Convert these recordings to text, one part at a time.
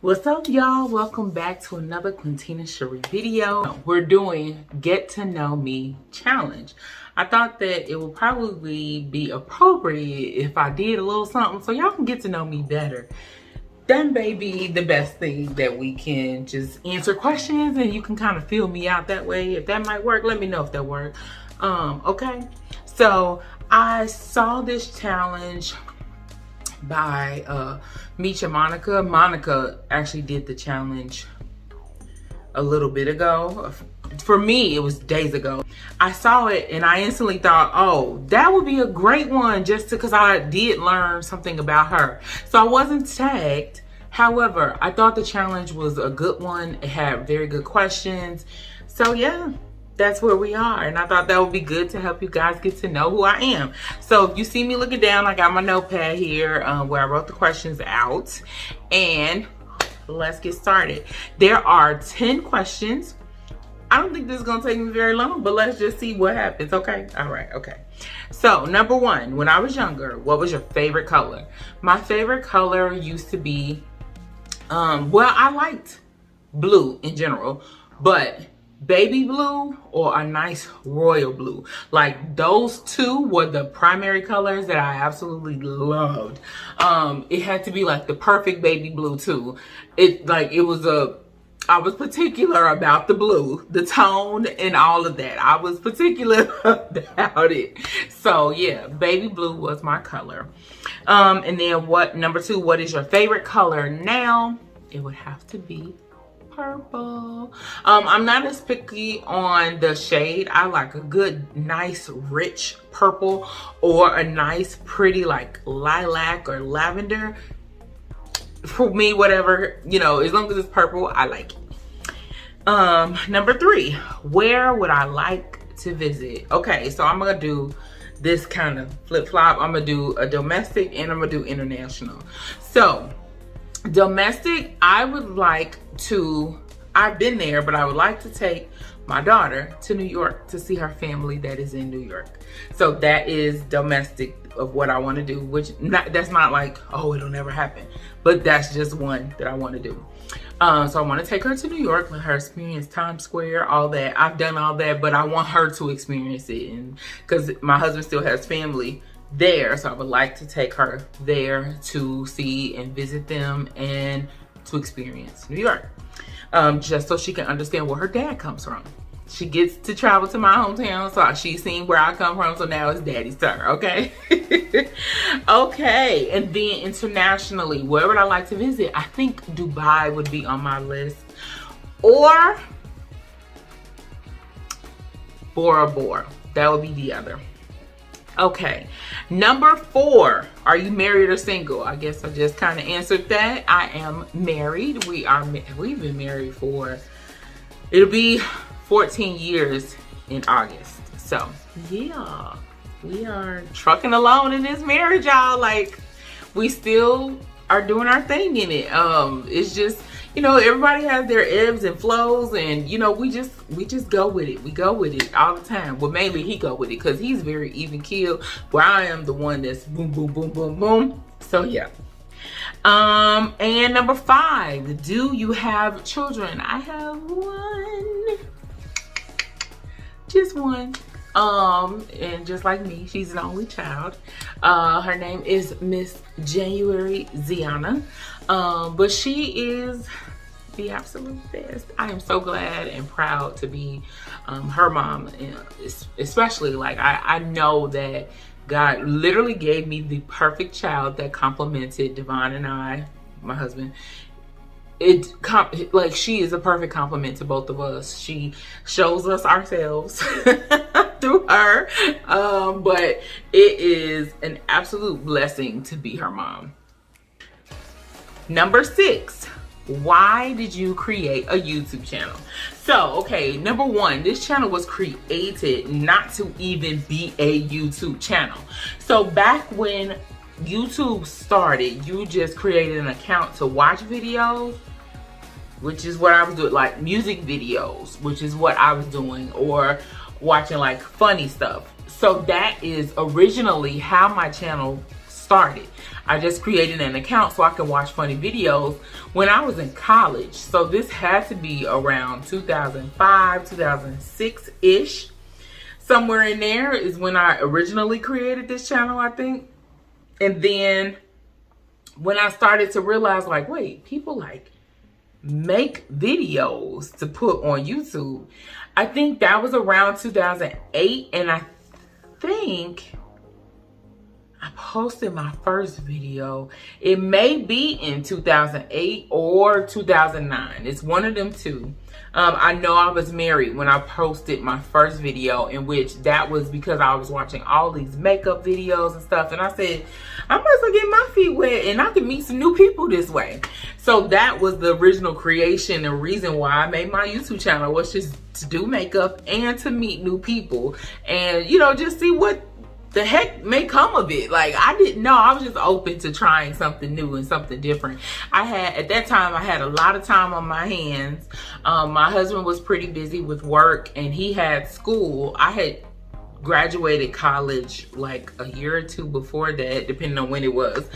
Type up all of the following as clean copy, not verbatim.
What's up, y'all? Welcome back to another Quintina Shari video. We're doing Get to Know Me Challenge. I thought that it would probably be appropriate if I did a little something so y'all can get to know me better. That may be the best thing that we can just answer questions and you can kind of feel me out that way. If that might work, let me know if that works. Okay. So I saw this challenge by Meet Your Monica. Monica actually did the challenge a little bit ago. For me, it was days ago. I saw it and I instantly thought, oh, that would be a great one just because I did learn something about her. So I wasn't tagged. However, I thought the challenge was a good one. It had very good questions. So yeah, that's where we are. And I thought that would be good to help you guys get to know who I am. So if you see me looking down, I got my notepad here where I wrote the questions out. And let's get started. There are 10 questions. I don't think this is going to take me very long, but let's just see what happens, okay? All right, okay. So, number one, when I was younger, what was your favorite color? My favorite color used to be, well, I liked blue in general, but baby blue or a nice royal blue. Like, those two were the primary colors that I absolutely loved. It had to be like the perfect baby blue too. I was particular about the blue, the tone and all of that. I was particular about it. So yeah, baby blue was my color. And then number two, what is your favorite color now? It would have to be purple. I'm not as picky on the shade. I like a good, nice, rich purple or a nice, pretty like lilac or lavender. For me, whatever, you know, as long as it's purple, I like it. Number three, where would I like to visit? Okay, so I'm gonna do this kind of flip-flop. I'm gonna do a domestic and I'm gonna do international. So domestic, I would like to, I've been there, but I would like to take my daughter to New York to see her family that is in New York. So that is domestic of what I want to do, which that's not like, oh, it'll never happen, but that's just one that I want to do. So I want to take her to New York, let her experience Times Square, all that. I've done all that, but I want her to experience it, and because my husband still has family there, so I would like to take her there to see and visit them and to experience New York, just so she can understand where her dad comes from. She gets to travel to my hometown, so she's seen where I come from, so now it's daddy's turn, okay? Okay, and then internationally, where would I like to visit? I think Dubai would be on my list, or Bora Bora. That would be the other. Okay, number four, are you married or single? I guess I just kind of answered that. I am married. We've been married for, it'll be 14 years in August. So yeah, we are trucking along in this marriage, y'all. Like, we still are doing our thing in it. It's just, you know, everybody has their ebbs and flows, and you know, we just go with it. We go with it all the time. Well, mainly he go with it because he's very even keeled, where I am the one that's boom, boom, boom, boom, boom. So yeah. And number five, do you have children? I have one, just one. And just like me, she's an only child. Her name is Miss January Ziana. But she is the absolute best. I am so glad and proud to be her mom. Especially, like, I know that God literally gave me the perfect child that complemented Devon and I, my husband. Like, she is a perfect complement to both of us. She shows us ourselves through her, but it is an absolute blessing to be her mom. Number six, why did you create a YouTube channel? So, okay, number one, this channel was created not to even be a YouTube channel. So back when YouTube started, you just created an account to watch videos, which is what I was doing, like music videos, which is what I was doing, or watching like funny stuff. So that is originally how my channel started. I just created an account so I can watch funny videos when I was in college. So this had to be around 2005, 2006-ish. Somewhere in there is when I originally created this channel, I think. And then when I started to realize, like, wait, people like make videos to put on YouTube. I think that was around 2008, and I think I posted my first video. It may be in 2008 or 2009. It's one of them two. I know I was married when I posted my first video, in which that was because I was watching all these makeup videos and stuff, and I said, I might as well get my feet wet and I can meet some new people this way. So that was the original creation and reason why I made my YouTube channel, was just to do makeup and to meet new people and, you know, just see what the heck may come of it. Like, I didn't know. I was just open to trying something new and something different. At that time, I had a lot of time on my hands. My husband was pretty busy with work and he had school. I had graduated college like a year or two before that, depending on when it was.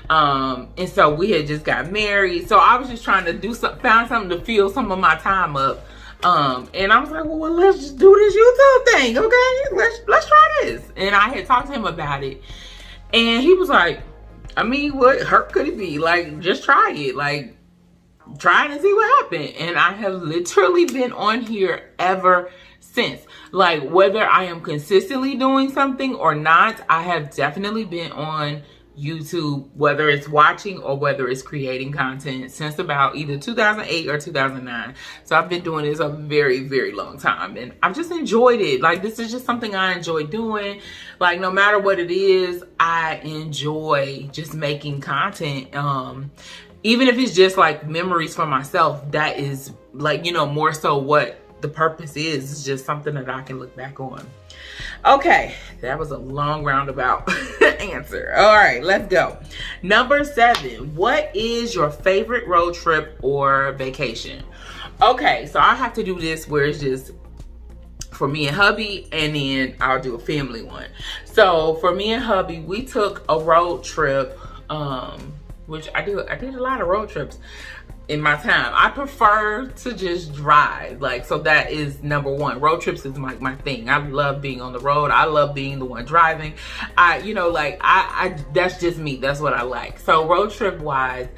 And so we had just got married. So I was just trying to find something to fill some of my time up. And I was like, well, let's just do this YouTube thing, okay? Let's try this. And I had talked to him about it, and he was like, I mean, what hurt could it be? Like, just try it. Like, try it and see what happened. And I have literally been on here ever since. Like, whether I am consistently doing something or not, I have definitely been on YouTube, whether it's watching or whether it's creating content, since about either 2008 or 2009. So I've been doing this a very, very long time, and I've just enjoyed it. Like, this is just something I enjoy doing. Like, no matter what it is, I enjoy just making content. Even if it's just like memories for myself, that is, like, you know, more so what the purpose is. It's just something that I can look back on. Okay, that was a long roundabout answer. All right, let's go. Number 7, what is your favorite road trip or vacation? Okay, so I have to do this where it's just for me and hubby, and then I'll do a family one. So for me and hubby, we took a road trip, which I did a lot of road trips in my time. I prefer to just drive. Like, so that is number 1. Road trips is like my thing. I love being on the road. I love being the one driving. You know, like, I that's just me. That's what I like. So road trip wise,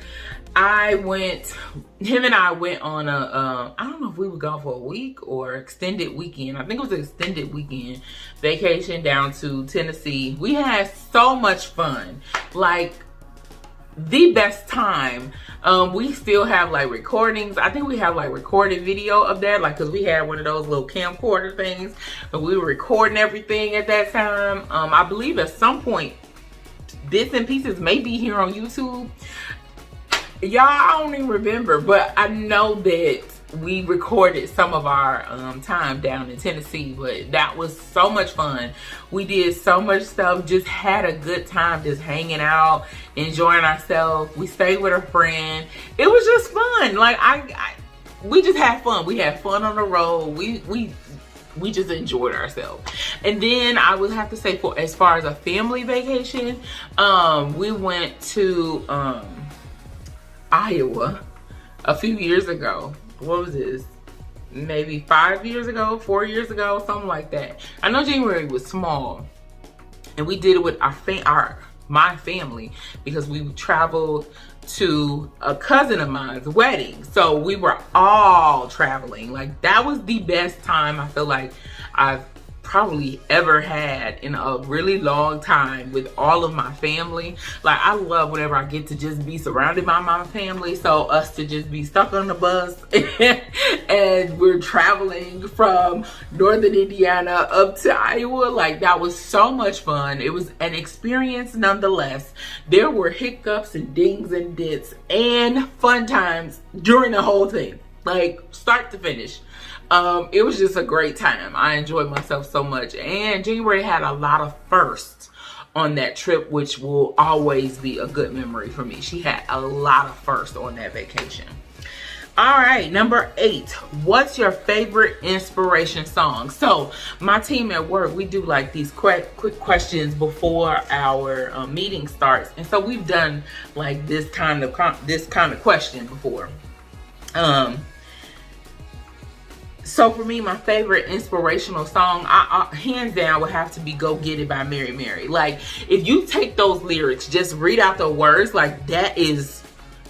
him and I went on a, I don't know if we would go for a week or extended weekend. I think it was an extended weekend vacation down to Tennessee. We had so much fun. Like, the best time. We still have like recordings. I think we have like recorded video of that, like, because we had one of those little camcorder things, but we were recording everything at that time. I believe at some point bits and pieces may be here on YouTube. Y'all, I don't even remember, but I know that we recorded some of our time down in Tennessee, but that was so much fun. We did so much stuff, just had a good time, just hanging out, enjoying ourselves. We stayed with a friend. It was just fun. Like, we just had fun. We had fun on the road. We just enjoyed ourselves. And then I would have to say, for as far as a family vacation, we went to Iowa a few years ago. What was this? Maybe 5 years ago, 4 years ago, something like that. I know January was small, and we did it with my family, because we traveled to a cousin of mine's wedding. So we were all traveling. Like, that was the best time I feel like I've probably ever had in a really long time, with all of my family. Like, I love whenever I get to just be surrounded by my family. So us to just be stuck on the bus and we're traveling from northern Indiana up to Iowa, like, that was so much fun. It was an experience nonetheless. There were hiccups and dings and dits and fun times during the whole thing, like, start to finish. It was just a great time. I enjoyed myself so much. And January had a lot of firsts on that trip, which will always be a good memory for me. She had a lot of firsts on that vacation. All right, number 8. What's your favorite inspiration song? So my team at work, we do like these quick questions before our meeting starts, and so we've done like this kind of question before. So for me, my favorite inspirational song, I hands down would have to be "Go Get It" by Mary Mary. Like, if you take those lyrics, just read out the words, like that is,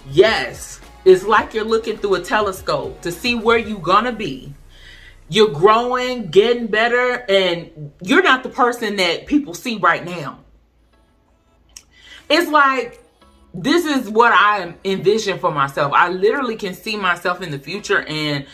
yes. It's like you're looking through a telescope to see where you're gonna be. You're growing, getting better, and you're not the person that people see right now. It's like, this is what I envision for myself. I literally can see myself in the future and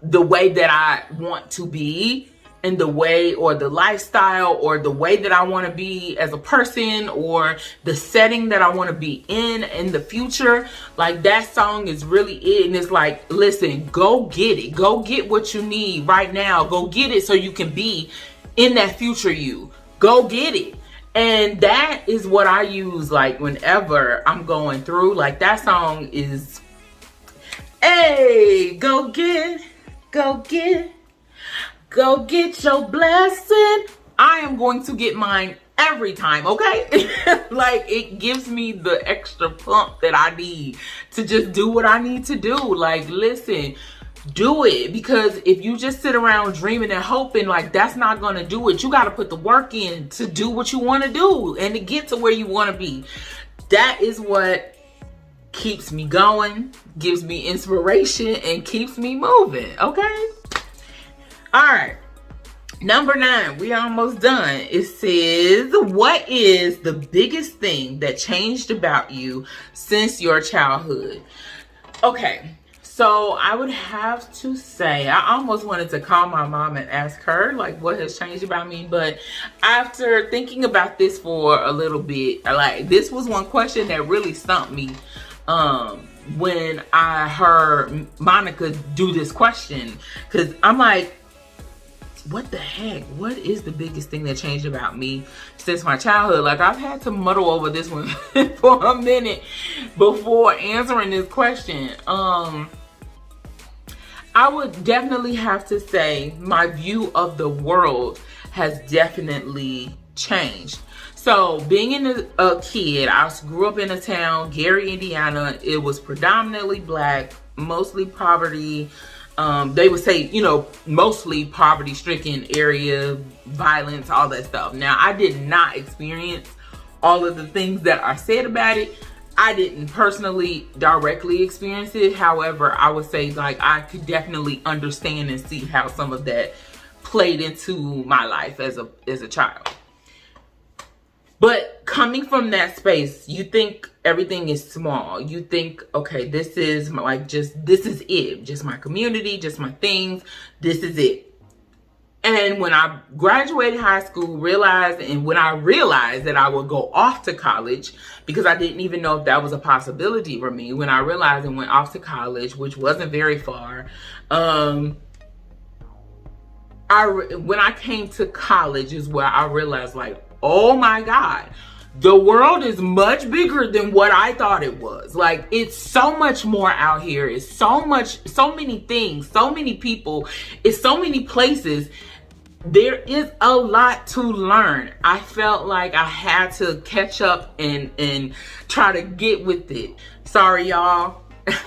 the way that I want to be, and the way or the lifestyle or the way that I want to be as a person, or the setting that I want to be in the future. Like, that song is really it. And it's like, listen, go get it. Go get what you need right now. Go get it so you can be in that future you. Go get it. And that is what I use, like, whenever I'm going through. Like, that song is, hey, go get it. Go get your blessing. I am going to get mine every time, okay? Like, it gives me the extra pump that I need to just do what I need to do. Like, listen, do it. Because if you just sit around dreaming and hoping, like, that's not going to do it. You got to put the work in to do what you want to do and to get to where you want to be. That is what keeps me going, gives me inspiration, and keeps me moving, okay? All right, number 9, we almost done. It says, what is the biggest thing that changed about you since your childhood? Okay, so I would have to say, I almost wanted to call my mom and ask her, like, what has changed about me. But after thinking about this for a little bit, like, this was one question that really stumped me. When I heard Monica do this question, because I'm like, what the heck? What is the biggest thing that changed about me since my childhood? Like, I've had to muddle over this one for a minute before answering this question. I would definitely have to say my view of the world has definitely changed. So, being a kid, I grew up in a town, Gary, Indiana. It was predominantly black, mostly poverty. They would say, you know, mostly poverty-stricken area, violence, all that stuff. Now, I did not experience all of the things that are said about it. I didn't personally directly experience it. However, I would say, like, I could definitely understand and see how some of that played into my life as a child. But coming from that space, you think everything is small. You think, okay, this is it. Just my community, just my things. This is it. And when I graduated high school, when I realized that I would go off to college, because I didn't even know if that was a possibility for me. When I realized and went off to college, which wasn't very far, when I came to college is where I realized, like, oh my God, the world is much bigger than what I thought it was. Like, it's so much more out here. It's so many things, so many people, it's so many places. There is a lot to learn. I felt like I had to catch up and try to get with it. Sorry, y'all.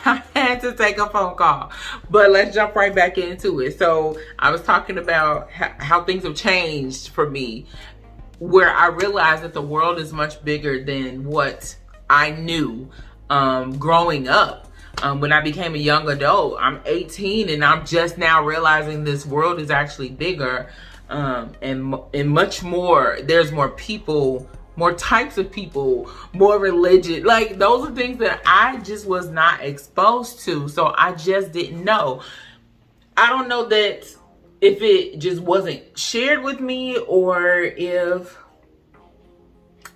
I had to take a phone call, but let's jump right back into it. So I was talking about how things have changed for me, where I realized that the world is much bigger than what I knew growing up. When I became a young adult, I'm 18 and I'm just now realizing this world is actually bigger and much more. There's more people, more types of people, more religion. Like, those are things that I just was not exposed to. So I just didn't know. I don't know that if it just wasn't shared with me or if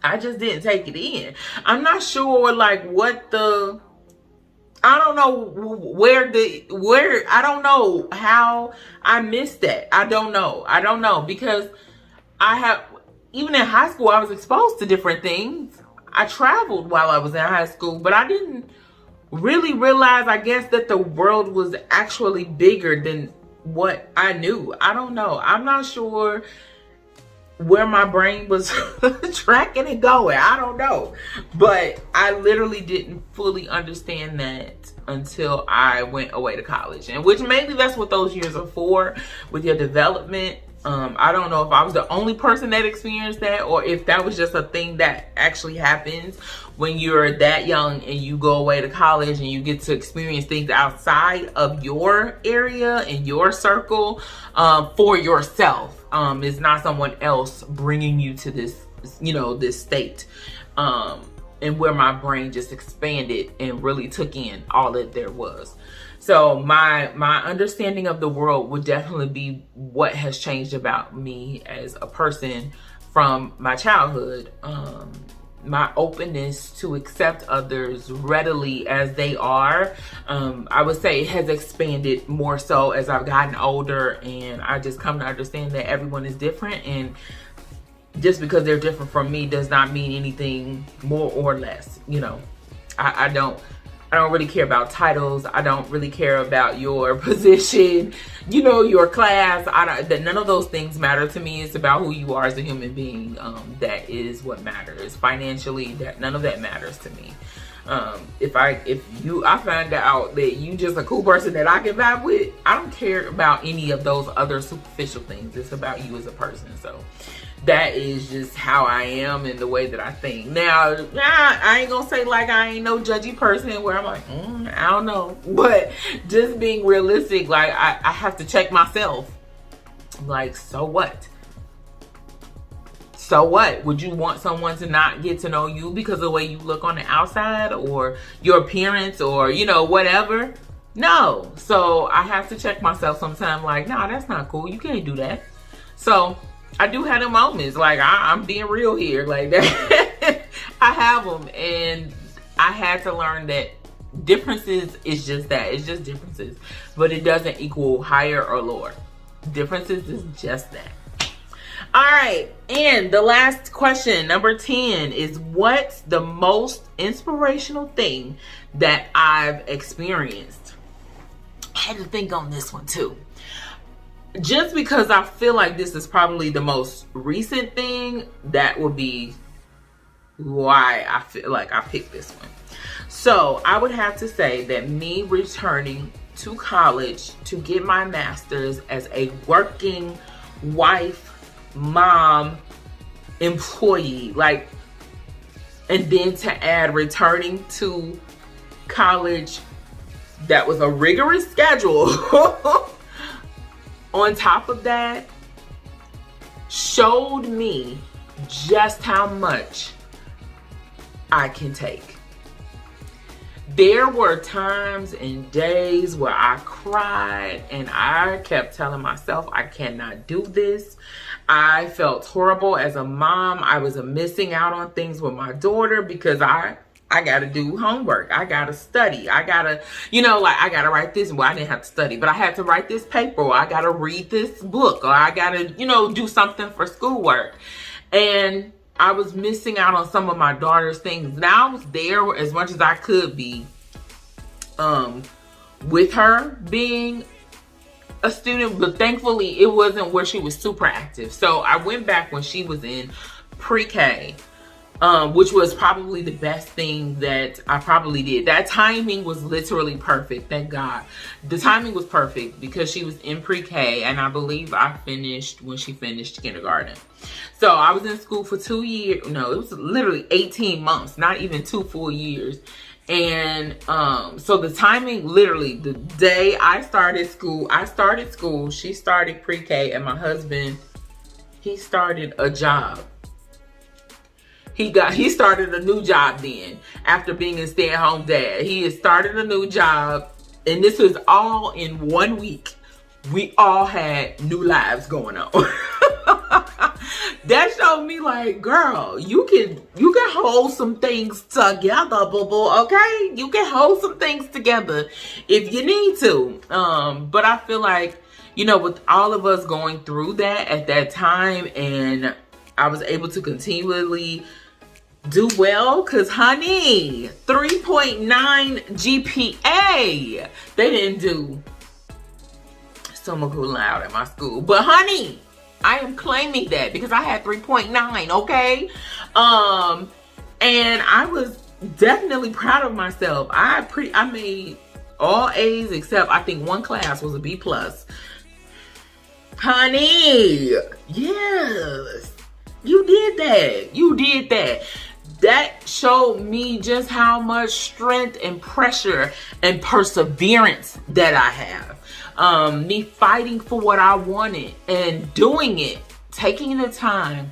I just didn't take it in. I'm not sure, like, I don't know I don't know how I missed that. I don't know, because even in high school, I was exposed to different things. I traveled while I was in high school, but I didn't really realize, I guess, that the world was actually bigger than what I knew. I don't know. I'm not sure where my brain was tracking and going. I don't know. But I literally didn't fully understand that until I went away to college. And which maybe that's what those years are for, with your development. I don't know if I was the only person that experienced that, or if that was just a thing that actually happens when you're that young and you go away to college and you get to experience things outside of your area and your circle, for yourself. It's not someone else bringing you to this, this state. And where my brain just expanded and really took in all that there was. So my understanding of the world would definitely be what has changed about me as a person from my childhood. My openness to accept others readily as they are, I would say it has expanded more so as I've gotten older, and I just come to understand that everyone is different, and just because they're different from me does not mean anything more or less. I don't really care about titles. I don't really care about your position, your class. None of those things matter to me. It's about who you are as a human being. That is what matters. Financially, none of that matters to me. If I find out that you just a cool person that I can vibe with, I don't care about any of those other superficial things. It's about you as a person. So that is just how I am and the way that I think. Now, I ain't gonna say like I ain't no judgy person where I'm like, I don't know. But just being realistic, like I have to check myself. Like, so what? So what? Would you want someone to not get to know you because of the way you look on the outside, or your appearance, or, whatever? No. So I have to check myself sometimes, like, nah, that's not cool. You can't do that. So I do have the moments, like I'm being real here, like that. I have them, and I had to learn that differences is just that. It's just differences, but it doesn't equal higher or lower. Differences is just that. All right, and the last question, number 10, is what's the most inspirational thing that I've experienced? I had to think on this one too. Just because I feel like this is probably the most recent thing, that would be why I feel like I picked this one. So I would have to say that me returning to college to get my master's as a working wife, mom, employee, and then to add returning to college, that was a rigorous schedule. On top of that, showed me just how much I can take. There were times and days where I cried and I kept telling myself I cannot do this. I felt horrible as a mom. I was missing out on things with my daughter because I got to do homework. I got to study. I got to, I got to write this. Well, I didn't have to study, but I had to write this paper, or I got to read this book, or I got to, do something for schoolwork. And I was missing out on some of my daughter's things. Now I was there as much as I could be with her being a student, but thankfully it wasn't where she was super active. So I went back when she was in pre-K. Which was probably the best thing that I probably did. That timing was literally perfect. Thank God. The timing was perfect because she was in pre-K, and I believe I finished when she finished kindergarten. So I was in school for 2 years. No, it was literally 18 months, not even 2 full years. And so the timing, literally the day I started school, she started pre-K, and my husband, he started a job. He started a new job then, after being a stay-at-home dad. He had started a new job, and this was all in 1 week. We all had new lives going on. That showed me, like, girl, you can hold some things together, boo-boo, okay? You can hold some things together if you need to. But I feel like, with all of us going through that at that time, and I was able to continually do well, because honey, 3.9 GPA. They didn't do summa cum laude at my school, but honey, I am claiming that because I had 3.9, okay? And I was definitely proud of myself. I made all A's except I think one class was a B+. Honey, yes, you did that. You did that. That showed me just how much strength and pressure and perseverance that I have. Me fighting for what I wanted and doing it, taking the time.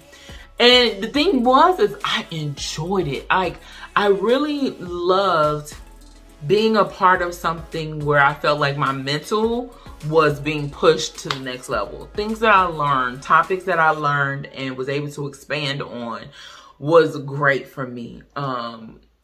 And the thing was, is I enjoyed it. Like, I really loved being a part of something where I felt like my mental was being pushed to the next level. Things that I learned, topics that I learned and was able to expand on was great for me.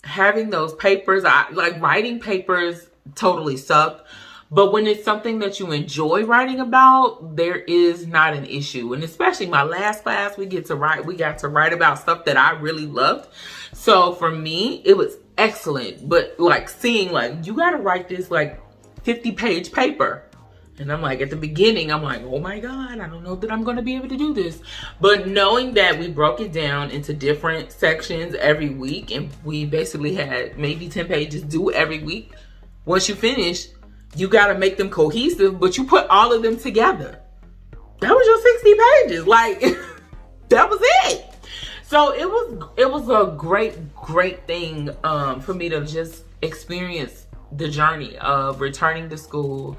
Having those papers, I like writing papers totally suck. But when it's something that you enjoy writing about, there is not an issue. And especially my last class, we got to write about stuff that I really loved. So for me, it was excellent. But like seeing like, you got to write this like 50-page paper. And I'm like, at the beginning, I'm like, oh my God, I don't know that I'm going to be able to do this. But knowing that we broke it down into different sections every week, and we basically had maybe 10 pages due every week. Once you finish, you got to make them cohesive, but you put all of them together. That was your 60 pages. Like, that was it. So it was a great thing for me to just experience the journey of returning to school.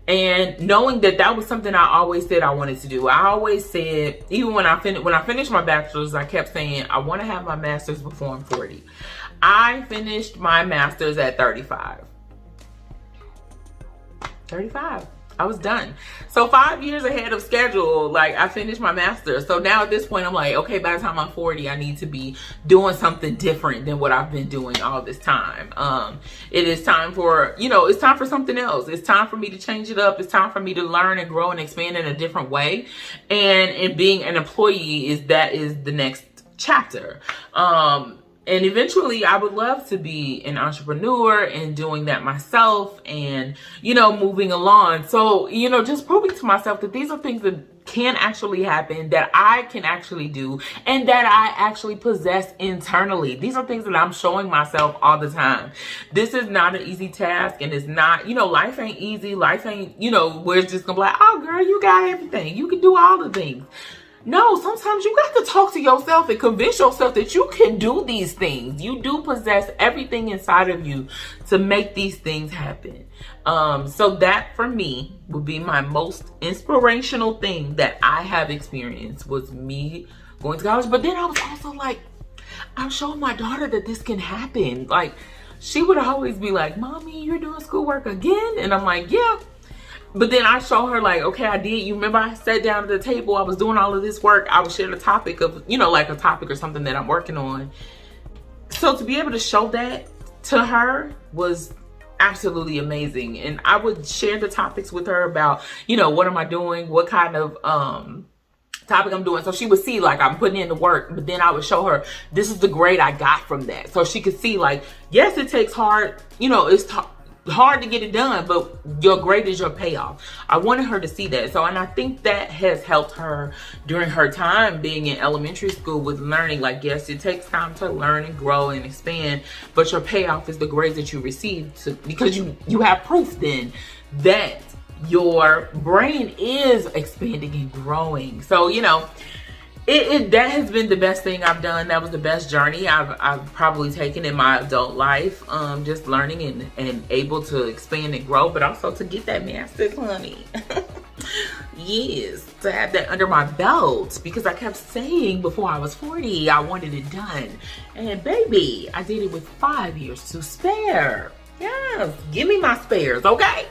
And knowing that that was something I always said I wanted to do. I always said, even when I finished my bachelor's, I kept saying, I want to have my master's before I'm 40. I finished my master's at 35. I was done. So 5 years ahead of schedule, like I finished my master's. So now at this point, I'm like, okay, by the time I'm 40, I need to be doing something different than what I've been doing all this time. It is time for, it's time for something else. It's time for me to change it up. It's time for me to learn and grow and expand in a different way. And being an employee is the next chapter. And eventually I would love to be an entrepreneur and doing that myself and, moving along. So, just proving to myself that these are things that can actually happen, that I can actually do, and that I actually possess internally. These are things that I'm showing myself all the time. This is not an easy task, and it's not, life ain't easy. Life ain't, we're just gonna be like, oh girl, you got everything. You can do all the things. No, sometimes you got to talk to yourself and convince yourself that you can do these things. You do possess everything inside of you to make these things happen. So that for me would be my most inspirational thing that I have experienced was me going to college. But then I was also like, I'm showing my daughter that this can happen. Like, she would always be like, Mommy, you're doing schoolwork again? And I'm like, yeah. But then I show her like, okay, I did. You remember I sat down at the table, I was doing all of this work. I was sharing a topic of, like a topic or something that I'm working on. So to be able to show that to her was absolutely amazing. And I would share the topics with her about, what am I doing? What kind of topic I'm doing. So she would see like I'm putting in the work, but then I would show her this is the grade I got from that. So she could see like, yes, it takes hard, it's hard to get it done, but your grade is your payoff. I wanted her to see that. So, and I think that has helped her during her time being in elementary school with learning. Like, yes, it takes time to learn and grow and expand, but your payoff is the grades that you receive because you have proof then that your brain is expanding and growing. So, that has been the best thing I've done. That was the best journey I've probably taken in my adult life. Just learning and able to expand and grow, but also to get that master's, honey. Yes, to have that under my belt, because I kept saying before I was 40, I wanted it done. And baby, I did it with 5 years to spare. Yes, give me my spares, okay?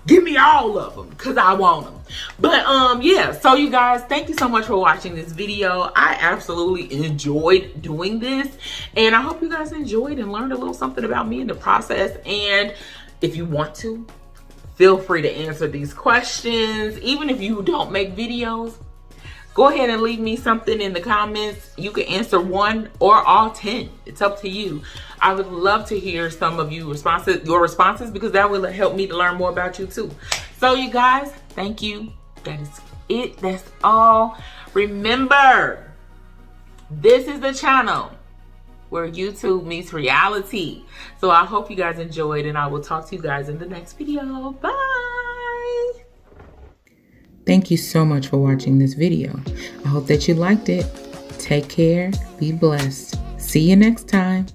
Give me all of them because I want them. But yeah, so you guys, thank you so much for watching this video. I absolutely enjoyed doing this, and I hope you guys enjoyed and learned a little something about me in the process. And if you want to, feel free to answer these questions. Even if you don't make videos, Go ahead and leave me something in the comments. You can answer 1 or all 10. It's up to you. I would love to hear some of your responses, because that will help me to learn more about you too. So you guys, thank you. That is it. That's all. Remember, this is the channel where YouTube meets reality. So I hope you guys enjoyed, and I will talk to you guys in the next video. Bye. Thank you so much for watching this video. I hope that you liked it. Take care. Be blessed. See you next time.